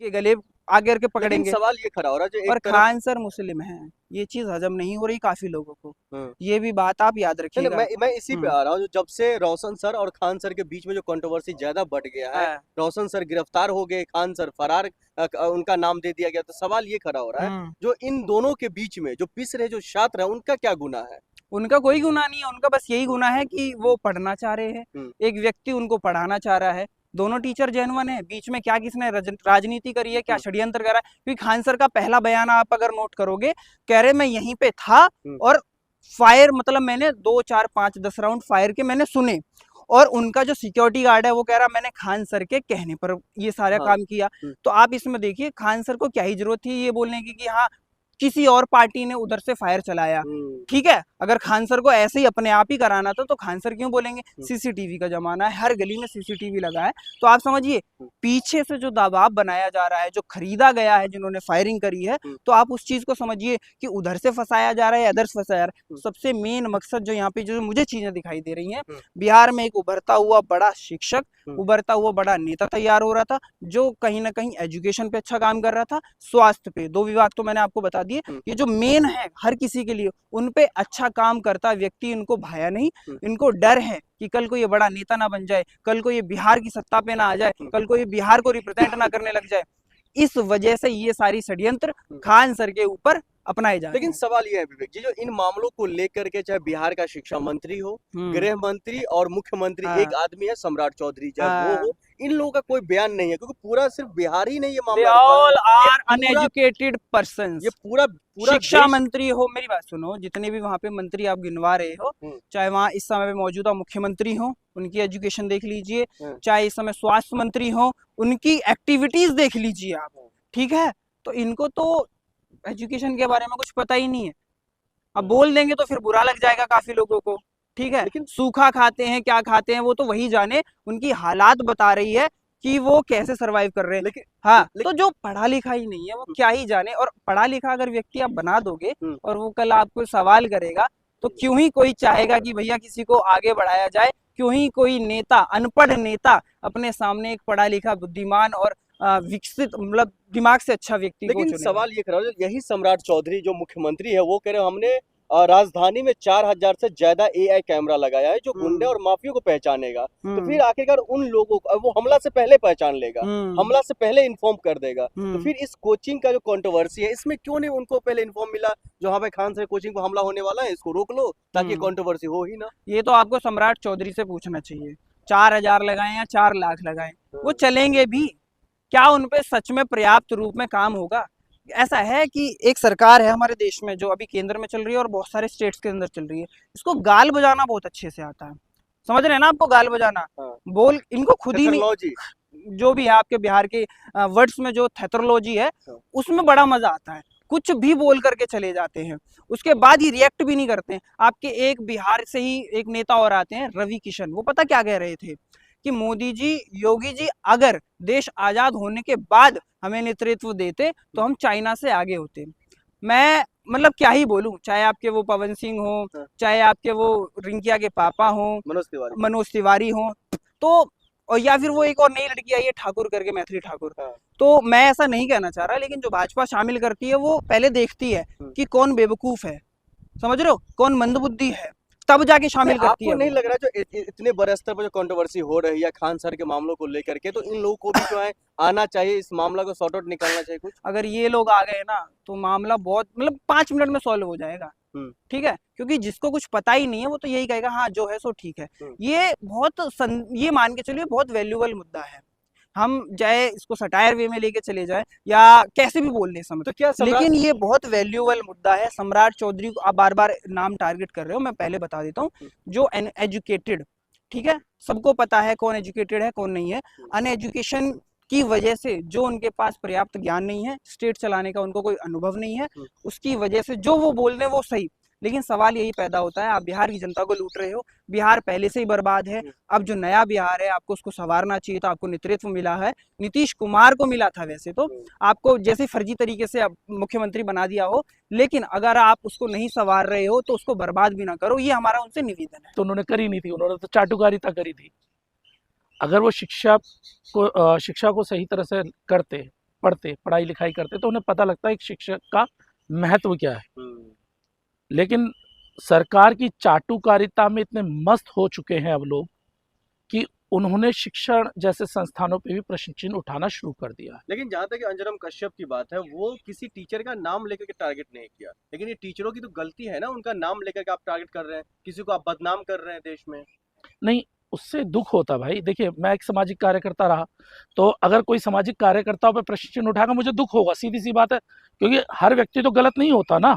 के गले आगे करके लेकिन पकड़ेंगे। सवाल ये खड़ा हो रहा है जो और एक तरफ। खान सर मुस्लिम हैं, ये चीज हजम नहीं हो रही काफी लोगों को, हाँ। ये भी बात आप याद नहीं नहीं, रखिएगा। मैं इसी पे हम्म। आ रहा हूँ, जो जब से रोशन सर और खान सर के बीच में जो कंट्रोवर्सी ज्यादा बढ़ गया है, हाँ। रोशन सर गिरफ्तार हो गए, खान सर फरार, उनका नाम दे दिया गया, तो सवाल ये खड़ा हो रहा है हम्म। जो इन दोनों के बीच में जो पिस रहे जो छात्र है उनका क्या गुनाह है? उनका कोई गुनाह नहीं है, उनका बस यही हम्म, गुनाह है कि वो पढ़ना चाह रहे हैं, हम्म, एक व्यक्ति उनको पढ़ाना चाह रहा है। दोनों टीचर जेन्युइन है, बीच में क्या किसने राजनीति करी है, क्या हम्म, षड्यंत्र करा है? क्योंकि खान सर का पहला बयान आप अगर नोट करोगे, कह रहे मैं यहीं पे था हम्म, और फायर मतलब मैंने 2 4 5 10 राउंड फायर के मैंने सुने, और उनका जो सिक्योरिटी गार्ड है वो कह रहा मैंने खान सर के कहने पर ये सारा हाँ, काम किया। तो आप इसमें देखिए खान सर को क्या ही जरूरत थी ये बोलने की कि हाँ किसी और पार्टी ने उधर से फायर चलाया। हम्म, ठीक है, अगर खान सर को ऐसे ही अपने आप ही कराना था तो खान सर क्यों बोलेंगे? हम्म, सीसीटीवी का जमाना है, हर गली में सीसीटीवी लगा है। तो आप समझिए हम्म, पीछे से जो दबाव बनाया जा रहा है, जो खरीदा गया है, जिन्होंने फायरिंग करी है, हम्म, तो आप उस चीज को समझिए कि उधर से फंसाया जा रहा है या इधर से फंसाया जा रहा है। हम्म, सबसे मेन मकसद जो यहाँ पे जो मुझे चीजें दिखाई दे रही हैं, हम्म, बिहार में एक उभरता हुआ बड़ा शिक्षक, हम्म, उभरता हुआ बड़ा नेता तैयार हो रहा था, जो कहीं ना कहीं एजुकेशन पे अच्छा काम कर रहा था, स्वास्थ्य पे, 2 विभाग तो मैंने आपको बता दिए। हम्म, ये जो मेन है हर किसी के लिए, उन पे अच्छा काम करता व्यक्ति इनको भाया नहीं। हम्म, इनको डर है कि कल को ये बड़ा नेता ना बन जाए, कल को ये बिहार की सत्ता पे ना आ जाए, हम्म, कल को ये बिहार को रिप्रेजेंट ना करने लग जाए। इस वजह से ये सारी षड्यंत्र हम्म। खान सर के ऊपर अपनाए जा रहे लेकिन हैं। सवाल ये है विवेक जी, जो इन मामलों को लेकर के चाहे बिहार का शिक्षा मंत्री हो, हम्म। गृह मंत्री और मुख्यमंत्री, एक हाँ। आदमी है सम्राट चौधरी, चाहे वो हाँ। हो, इन लोगों का कोई बयान नहीं है, क्योंकि पूरा सिर्फ बिहार ही नहीं ये दे मामला रुका है। ऑल ये आर पूरा अनएजुकेटेड ये पर्सन्स। पूरा पूरा शिक्षा देश। मंत्री हो, मेरी बात सुनो, जितने भी वहां पे मंत्री आप गिनवा रहे हो, हम्म, चाहे वहां इस समय पे मौजूदा मुख्यमंत्री हो, उनकी एजुकेशन देख लीजिए, हम्म, चाहे इस समय स्वास्थ्य मंत्री हो, उनकी एक्टिविटीज देख लीजिए आप। हम्म, ठीक है, तो इनको तो एजुकेशन के बारे में कुछ पता ही नहीं है। अब हम्म। बोल देंगे तो फिर बुरा लग जाएगा काफी लोगों को। ठीक है, लेकिन सूखा खाते हैं क्या खाते हैं वो तो वही जाने, उनकी हालात बता रही है कि वो कैसे सरवाइव कर रहे हैं। लेकिन हाँ, तो लेकिन जो पढ़ा लिखा ही नहीं है वो क्या ही जाने, और पढ़ा लिखा अगर व्यक्ति आप बना दोगे हम्म, और वो कल आपको सवाल करेगा, तो क्यों ही कोई चाहेगा कि भैया किसी को आगे बढ़ाया जाए? क्यों ही कोई नेता, अनपढ़ नेता, अपने सामने एक पढ़ा लिखा बुद्धिमान और विकसित मतलब दिमाग से अच्छा व्यक्ति को लेकिन चुनेगा? सवाल ये खड़ा है, यही सम्राट चौधरी जो मुख्यमंत्री है वो कह रहे हैं हमने राजधानी में 4000 से ज्यादा एआई कैमरा लगाया है जो गुंडे हम्म। और माफियों को पहचानेगा। तो हम्म। फिर आखिरकार उन लोगों को वो हमला से पहले पहचान लेगा, हम्म। हमला से पहले इन्फॉर्म कर देगा। तो हम्म। फिर इस कोचिंग का जो कंट्रोवर्सी है इसमें क्यों नहीं उनको पहले इन्फॉर्म मिला, जो हाँ भाई खान से कोचिंग को हमला होने वाला है, इसको रोक लो ताकि हम्म। कंट्रोवर्सी हो ही ना। ये तो आपको सम्राट चौधरी से पूछना चाहिए। 4,000 लगाएं या 4 लाख लगाएं, वो हाँ, चलेंगे भी? क्या उन पे सच में पर्याप्त रूप में काम होगा? ऐसा है कि एक सरकार है हमारे देश में जो अभी केंद्र में चल रही है और बहुत सारे स्टेट्स के अंदर चल रही है, इसको गाल बजाना बहुत अच्छे से आता है। समझ रहे हैं ना आपको गाल बजाना? हाँ, बोल इनको खुद ही नहीं, टेक्नोलॉजी। जो भी है आपके बिहार के वर्ड्स में जो थेथरोलॉजी है, हाँ, उसमें बड़ा मजा आता है। कुछ भी बोल करके चले जाते हैं, उसके बाद ही रिएक्ट भी नहीं करते हैं। आपके एक बिहार से ही एक नेता और आते हैं, रवि किशन, वो पता क्या कह रहे थे कि मोदी जी, योगी जी अगर देश आजाद होने के बाद हमें नेतृत्व देते तो हम चाइना से आगे होते। मैं मतलब क्या ही बोलूं, चाहे आपके वो पवन सिंह हो, हाँ, चाहे आपके वो रिंकिया के पापा हो, मनोज तिवारी। मनोज तिवारी हो, तो और या फिर वो एक और नई लड़की आई है ठाकुर करके, मैथिली ठाकुर। हाँ, तो मैं ऐसा नहीं कहना चाह रहा, लेकिन जो भाजपा शामिल करती है वो पहले देखती है हम्म। कि कौन बेवकूफ है, समझ रहे हो, कौन मंदबुद्धि है, तब जाके नहीं, शामिल करती आपको है नहीं वो। लग रहा जो इतने बड़े स्तर पर जो कंट्रोवर्सी हो रही है खान सर के मामलों को लेकर के, तो इन लोगों को भी जो है आना चाहिए, इस मामला को सॉर्ट आउट निकालना चाहिए कुछ? अगर ये लोग आ गए ना तो मामला बहुत मतलब 5 मिनट में सॉल्व हो जाएगा। हम्म, ठीक है, क्योंकि जिसको कुछ पता ही नहीं है वो तो यही कहेगा हाँ जो है सो ठीक है। हम्म, ये ये मान के चलिए बहुत वैल्यूबल मुद्दा है। हम चाहे इसको सटायर वे में लेके चले जाए या कैसे भी बोल दें समझ, तो क्या सम्राट। लेकिन ये बहुत वैल्यूबल मुद्दा है। सम्राट चौधरी को आप बार बार नाम टारगेट कर रहे हो, मैं पहले बता देता हूँ, हम्म, जो एजुकेटेड, ठीक है, सबको पता है कौन एजुकेटेड है कौन नहीं है। अनएजुकेशन की वजह से जो उनके पास पर्याप्त ज्ञान नहीं है, स्टेट चलाने का उनको कोई अनुभव नहीं है, हम्म, उसकी वजह से जो वो बोल रहे हैं वो सही। लेकिन सवाल यही पैदा होता है, आप बिहार की जनता को लूट रहे हो, बिहार पहले से ही बर्बाद है। हम्म, अब जो नया बिहार है आपको उसको संवारना चाहिए था, आपको नेतृत्व मिला है, नीतीश कुमार को मिला था वैसे तो, हम्म। आपको जैसे फर्जी तरीके से मुख्यमंत्री बना दिया हो, लेकिन अगर आप उसको नहीं संवार रहे हो तो उसको बर्बाद भी ना करो, ये हमारा उनसे निवेदन है। तो उन्होंने करी नहीं थी, उन्होंने तो चाटुकारिता करी थी। अगर वो शिक्षा को सही तरह से करते पढ़ते, पढ़ाई लिखाई करते, तो उन्हें पता लगता है एक शिक्षक का महत्व क्या है। लेकिन सरकार की चाटुकारिता में इतने मस्त हो चुके हैं अब लोग कि उन्होंने शिक्षण जैसे संस्थानों पे भी प्रश्न चिन्ह उठाना शुरू कर दिया है। लेकिन जहाँ तक अंजनम कश्यप की बात है, वो किसी टीचर का नाम लेकर के टारगेट नहीं किया, लेकिन ये टीचरों की तो गलती है ना, उनका नाम लेकर के आप टारगेट कर रहे हैं, किसी को आप बदनाम कर रहे हैं देश में। नहीं, उससे दुख होता भाई। देखिए, मैं एक सामाजिक कार्यकर्ता रहा, तो अगर कोई सामाजिक कार्यकर्ताओं पे प्रश्न चिन्ह उठाएगा मुझे दुख होगा, सीधी सी बात है, क्योंकि हर व्यक्ति तो गलत नहीं होता ना।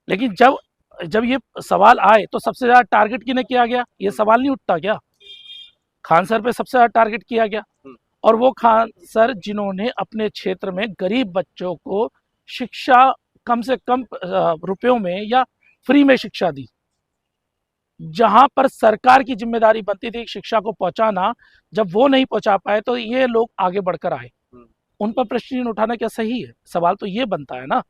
लेकिन जब जब ये सवाल आए तो सबसे ज्यादा टारगेट किन्हें किया गया, ये सवाल नहीं उठता क्या? खान सर पे सबसे ज्यादा टारगेट किया गया, और वो खान सर जिन्होंने अपने क्षेत्र में गरीब बच्चों को शिक्षा कम से कम रुपयों में या फ्री में शिक्षा दी, जहां पर सरकार की जिम्मेदारी बनती थी शिक्षा को पहुंचाना, जब वो नहीं पहुंचा पाए तो ये लोग आगे बढ़कर आए। उन पर प्रश्न उठाना क्या सही है? सवाल तो ये बनता है ना।